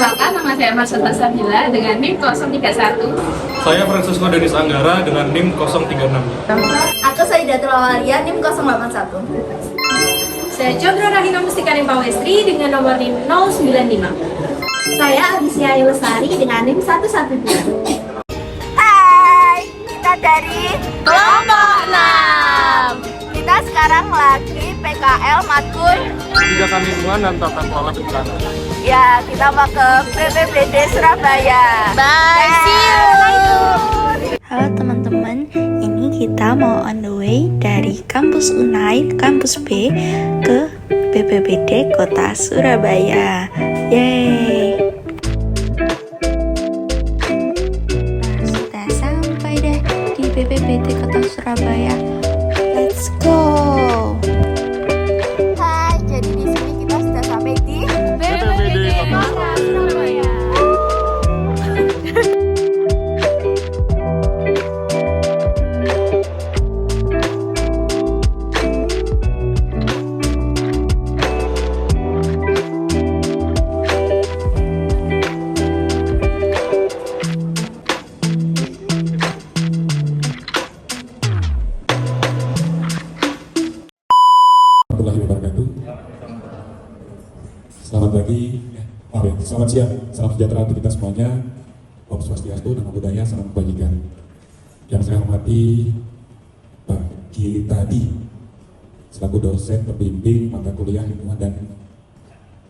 Perkenalkan, nama saya Marsha Sabila dengan NIM 031. Saya Francisco Denis Anggara dengan NIM 036. Aku Saidatul Awalia, NIM 081. Saya Chandra Rahina Mustika NIM Pawestri dengan nomor NIM 095. Saya Alicia Lestari dengan NIM 112. Hai, kita dari kelompok 6. Kita sekarang lagi PKL matkul. Tiga Lingkungan dan Tata Kelola Bencana. Ya, kita mau ke BPBD Surabaya. Bye, see you. Halo teman-teman, ini kita mau on the way dari kampus Unai, kampus B ke BPBD Kota Surabaya. Yeay! Nah, sudah sampai deh di BPBD Kota Surabaya. Let's go! Hai, jadi di sini kita sudah sampai di BPBD Kota Surabaya. Selamat pagi, selamat siang, salam sejahtera untuk kita semuanya. Om Swastiastu, Namo Buddhaya, salam kebajikan. Yang saya hormati Pak Gili Tadi, selaku dosen pembimbing mata kuliah lingkungan dan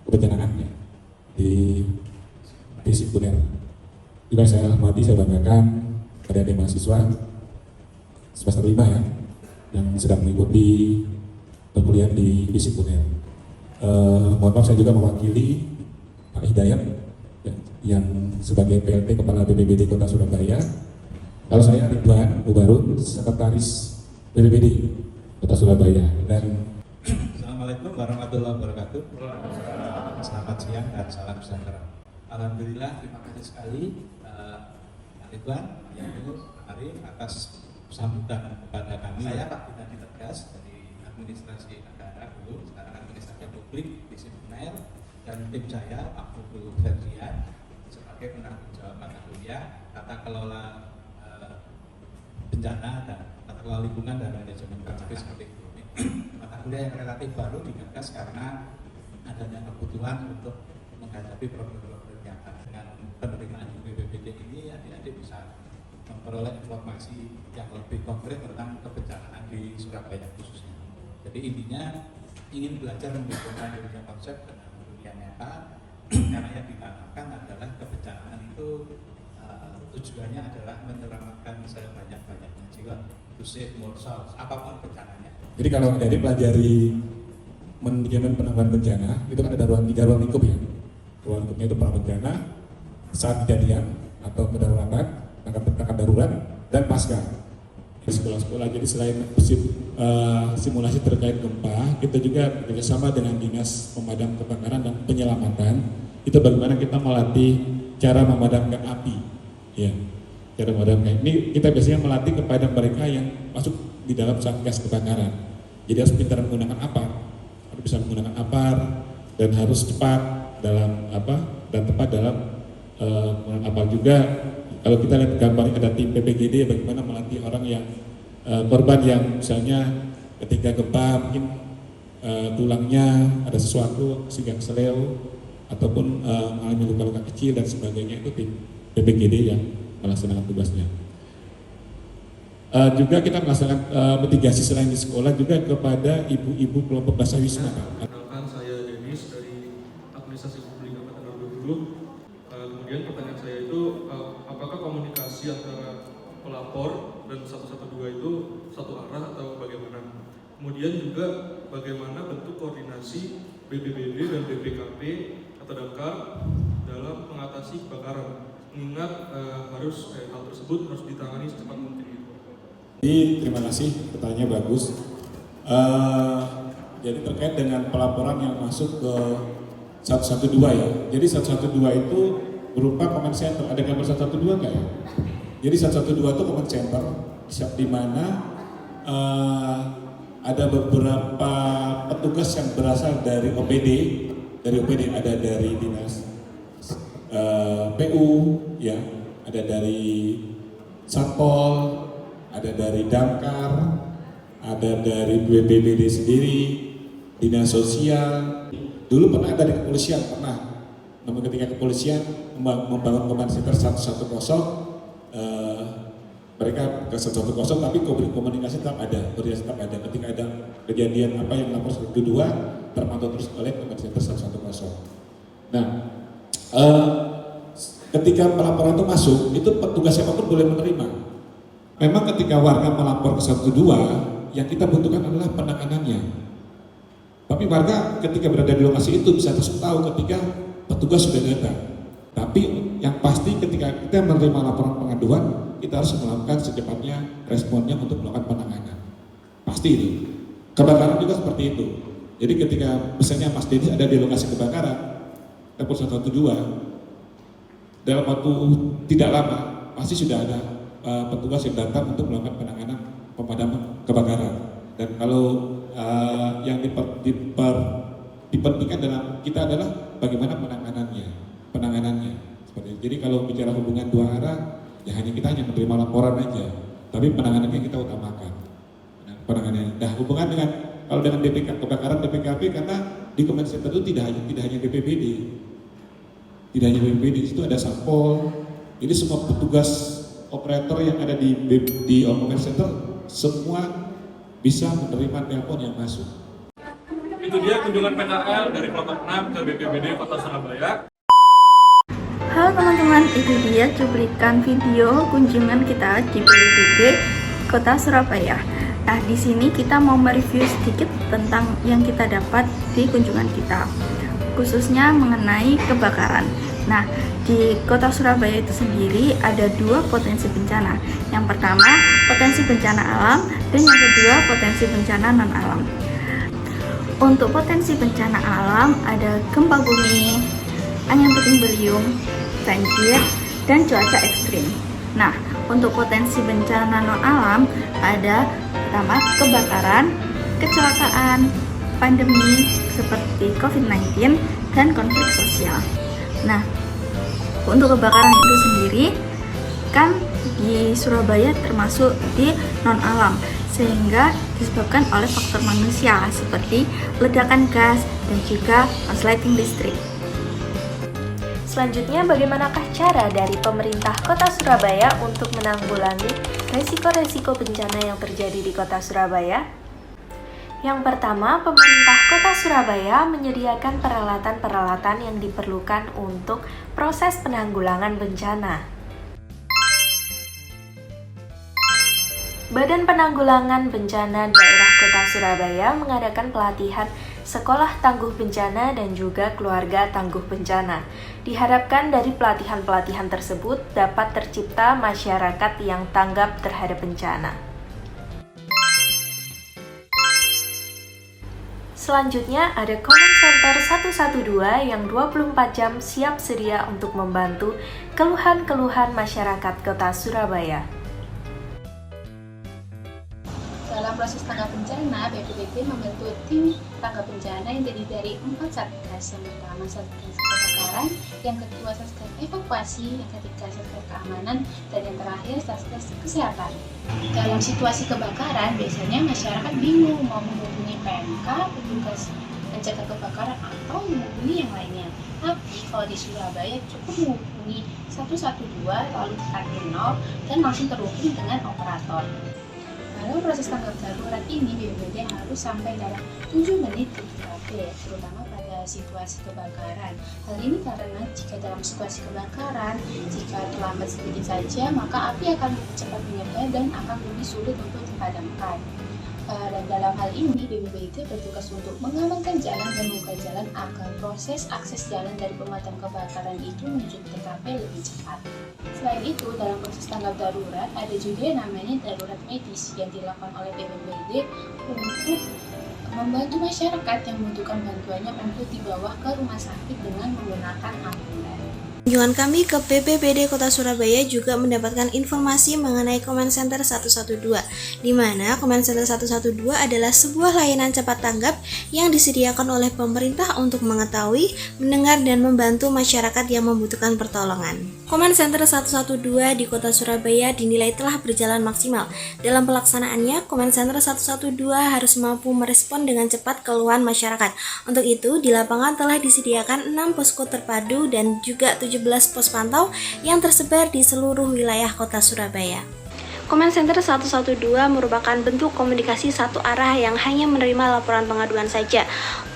kebencanaan di FISIP UNER. Juga saya hormati, saya banggakan adik-adik mahasiswa semester 5 yang sedang mengikuti perkuliahan di FISIP UNER. Mohon maaf, saya juga mewakili Pak Hidayat yang sebagai PLT Kepala BPBD Kota Surabaya. Kalau saya Ridwan Mubarun, Sekretaris BPBD Kota Surabaya. Dan Assalamualaikum warahmatullahi wabarakatuh. Selamat siang dan salam sejahtera. Alhamdulillah, terima kasih sekali Pak Ridwan, Pak Yaitu, Pak Arif atas sambutan kepada kami. Saya Pak Bidadi Tegas dari Administrasi Negara dulu, sekarang Administrasi Publik di Sipuner, dan tim saya Pak Bukul Ferdian sebagai penanggung jawab mata kuliah tata kelola bencana dan tata kelola lingkungan dan manajemen bencana seperti itu. Mata kuliah yang relatif baru digagas karena adanya kebutuhan untuk menghadapi problem-problem yang ada. Dengan penerimaan BPBD ini, adik-adik bisa memperoleh informasi yang lebih konkret tentang kebencanaan di Surabaya khususnya. Jadi intinya ingin belajar menghubungkan dunia konsep dengan dunia nyata, karena yang ditanamkan adalah kebencanaan itu tujuannya adalah menyelamatkan sebanyak-banyaknya jiwa, to save more souls, apapun bencananya. jadi kalau adik pelajari manajemen penanggulangan bencana, itu kan ada tiga ruang lingkup ya. Ruang lingkupnya itu pra bencana, saat kejadian atau kedaruratan, tanggap darurat, dan pasca. Di sekolah-sekolah, jadi selain simulasi terkait gempa, kita juga bekerjasama dengan Dinas Pemadam Kebakaran dan Penyelamatan. Itu bagaimana kita melatih cara memadamkan api, ya. Cara memadamkan ini kita biasanya melatih kepada mereka yang masuk di dalam satgas kebakaran. Jadi harus pintar menggunakan apar, harus bisa menggunakan apar dan harus cepat dalam dan tepat dalam menggunakan apar juga. Kalau kita lihat gambarnya ada tim PPGD, bagaimana melatih orang yang korban yang misalnya ketika gempa mungkin tulangnya ada sesuatu sehingga keseleo ataupun mengalami luka-luka kecil dan sebagainya, itu tim PPGD yang melaksanakan tugasnya. Juga kita melaksanakan mitigasi selain di sekolah juga kepada ibu-ibu kelompok Dasawisma. Perkenalkan, saya Denis dari Administrasi Publik Kabupaten Bengkulu. Kemudian pertanyaan saya itu, apakah komunikasi antara pelapor dan 112 itu satu arah atau bagaimana? Kemudian juga bagaimana bentuk koordinasi BPBD dan BPKP atau Damkar dalam mengatasi kebakaran? Mengingat hal tersebut harus ditangani secepat mungkin. Jadi terima kasih, pertanyaannya bagus. Jadi terkait dengan pelaporan yang masuk ke 112 ya. Jadi 112 itu berupa command center. Ada gambar 112 nggak ya? Jadi 112 itu command center di mana ada beberapa petugas yang berasal dari OPD. Dari OPD ada dari dinas PU, ya, ada dari Satpol, ada dari Damkar, ada dari BPBD sendiri, dinas sosial. Dulu pernah ada di kepolisian, namun ketika kepolisian membangun command center 110, mereka ke 110, tapi komunikasi tetap ada, koordinasi tetap ada. Ketika ada kejadian apa yang lapor 112, terpantau terus oleh command center 110. Nah, ketika pelaporan itu masuk, itu petugas siapapun boleh menerima. Memang ketika warga melapor ke 112, yang kita butuhkan adalah penanganannya. Tapi warga ketika berada di lokasi itu bisa terus tahu ketika petugas sudah datang. Tapi yang pasti ketika kita menerima laporan pengaduan, kita harus melakukan secepatnya responnya untuk melakukan penanganan. Pasti itu. Kebakaran juga seperti itu. Jadi ketika misalnya Mas Denny ada di lokasi kebakaran, telepon 112, dalam waktu tidak lama pasti sudah ada petugas yang datang untuk melakukan penanganan pemadaman kebakaran. Dan kalau yang dipentingkan dalam kita adalah bagaimana penanganannya. Seperti itu. Jadi kalau bicara hubungan dua arah, ya kita hanya menerima laporan aja, tapi penanganannya kita utamakan. Penanganannya. Nah, hubungan dengan kalau dengan DPK kebakaran DPKP, karena di command center itu tidak hanya BPBD. Tidak hanya BPBD, di situ ada Satpol. Jadi semua petugas operator yang ada di command center semua bisa menerima telepon yang masuk. Itu dia kunjungan PKL dari Kloter 6 ke BPBD Kota Surabaya. Halo teman-teman, itu dia cuplikan video kunjungan kita di BPBD Kota Surabaya. Nah, di sini kita mau mereview sedikit tentang yang kita dapat di kunjungan kita, khususnya mengenai kebakaran. Nah, di Kota Surabaya itu sendiri ada dua potensi bencana. Yang pertama, potensi bencana alam, dan yang kedua, potensi bencana non-alam. Untuk potensi bencana alam ada gempa bumi, angin puting beliung, banjir, dan cuaca ekstrim. Nah, untuk potensi bencana non-alam ada pertama kebakaran, kecelakaan, pandemi seperti COVID-19, dan konflik sosial. Nah, untuk kebakaran itu sendiri kan di Surabaya termasuk di non-alam, sehingga disebabkan oleh faktor manusia seperti ledakan gas dan juga korsleting listrik. Selanjutnya, bagaimanakah cara dari pemerintah Kota Surabaya untuk menanggulangi resiko-resiko bencana yang terjadi di Kota Surabaya? Yang pertama, pemerintah Kota Surabaya menyediakan peralatan-peralatan yang diperlukan untuk proses penanggulangan bencana. Badan Penanggulangan Bencana Daerah Kota Surabaya mengadakan pelatihan Sekolah Tangguh Bencana dan juga Keluarga Tangguh Bencana. Diharapkan dari pelatihan-pelatihan tersebut dapat tercipta masyarakat yang tanggap terhadap bencana. Selanjutnya ada Command Center 112 yang 24 jam siap sedia untuk membantu keluhan-keluhan masyarakat Kota Surabaya. Dalam proses tanggap bencana, BPBD membentuk tim tanggap bencana yang terdiri dari 4 satgas. Yang pertama satgas kebakaran, yang kedua satgas evakuasi, yang ketiga satgas keamanan, dan yang terakhir satgas kesehatan. Dalam situasi kebakaran, biasanya masyarakat bingung mau menghubungi PMK, petugas penjaga kebakaran, atau menghubungi yang lainnya. Tapi kalau di Surabaya cukup menghubungi 112 lalu tekan 0 dan langsung terhubung dengan operator. Dalam proses tanggap darurat ini, BPBD harus sampai dalam 7 menit di TKP, terutama pada situasi kebakaran. Hal ini karena jika dalam situasi kebakaran, jika terlambat sedikit saja, maka api akan lebih cepat menyebar dan akan lebih sulit untuk dipadamkan. Dan dalam hal ini, BPBD bertugas untuk mengamankan jalan dan membuka jalan agar proses akses jalan dari pemadam kebakaran itu menuju TKP lebih cepat. Selain itu, dalam proses tanggap darurat ada juga yang namanya darurat medis yang dilakukan oleh BPBD untuk membantu masyarakat yang membutuhkan bantuannya untuk dibawa ke rumah sakit dengan menggunakan ambulan. Kunjungan kami ke BPBD Kota Surabaya juga mendapatkan informasi mengenai Command Center 112, di mana Command Center 112 adalah sebuah layanan cepat tanggap yang disediakan oleh pemerintah untuk mengetahui, mendengar, dan membantu masyarakat yang membutuhkan pertolongan. Command Center 112 di Kota Surabaya dinilai telah berjalan maksimal. Dalam pelaksanaannya, Command Center 112 harus mampu merespon dengan cepat keluhan masyarakat. Untuk itu, di lapangan telah disediakan 6 posko terpadu dan juga 17 pos pantau yang tersebar di seluruh wilayah Kota Surabaya. Command Center 112 merupakan bentuk komunikasi satu arah yang hanya menerima laporan pengaduan saja.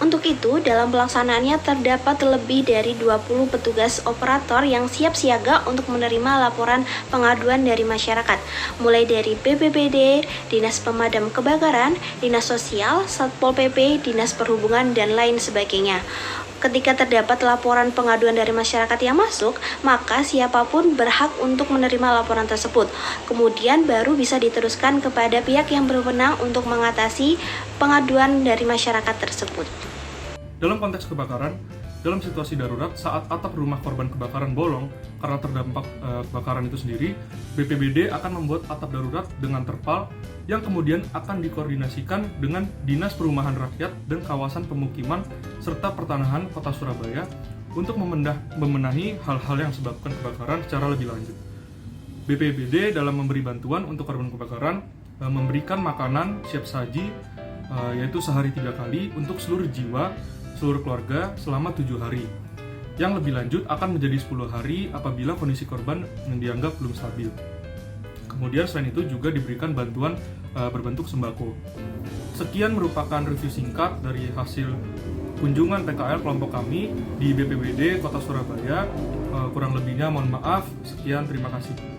Untuk itu, dalam pelaksanaannya terdapat lebih dari 20 petugas operator yang siap siaga untuk menerima laporan pengaduan dari masyarakat, mulai dari BPBD, Dinas Pemadam Kebakaran, Dinas Sosial, Satpol PP, Dinas Perhubungan, dan lain sebagainya. Ketika terdapat laporan pengaduan dari masyarakat yang masuk, maka siapapun berhak untuk menerima laporan tersebut. Kemudian baru bisa diteruskan kepada pihak yang berwenang untuk mengatasi pengaduan dari masyarakat tersebut. Dalam konteks kebakaran, dalam situasi darurat saat atap rumah korban kebakaran bolong karena terdampak kebakaran itu sendiri, BPBD akan membuat atap darurat dengan terpal yang kemudian akan dikoordinasikan dengan Dinas Perumahan Rakyat dan Kawasan Pemukiman serta Pertanahan Kota Surabaya untuk membenahi hal-hal yang sebabkan kebakaran secara lebih lanjut. BPBD dalam memberi bantuan untuk korban kebakaran memberikan makanan siap saji yaitu sehari 3 kali untuk seluruh jiwa, seluruh keluarga selama 7 hari. Yang lebih lanjut akan menjadi 10 hari apabila kondisi korban yang dianggap belum stabil. Kemudian selain itu juga diberikan bantuan berbentuk sembako. Sekian merupakan review singkat dari hasil kunjungan PKL kelompok kami di BPBD Kota Surabaya. Kurang lebihnya mohon maaf. Sekian, terima kasih.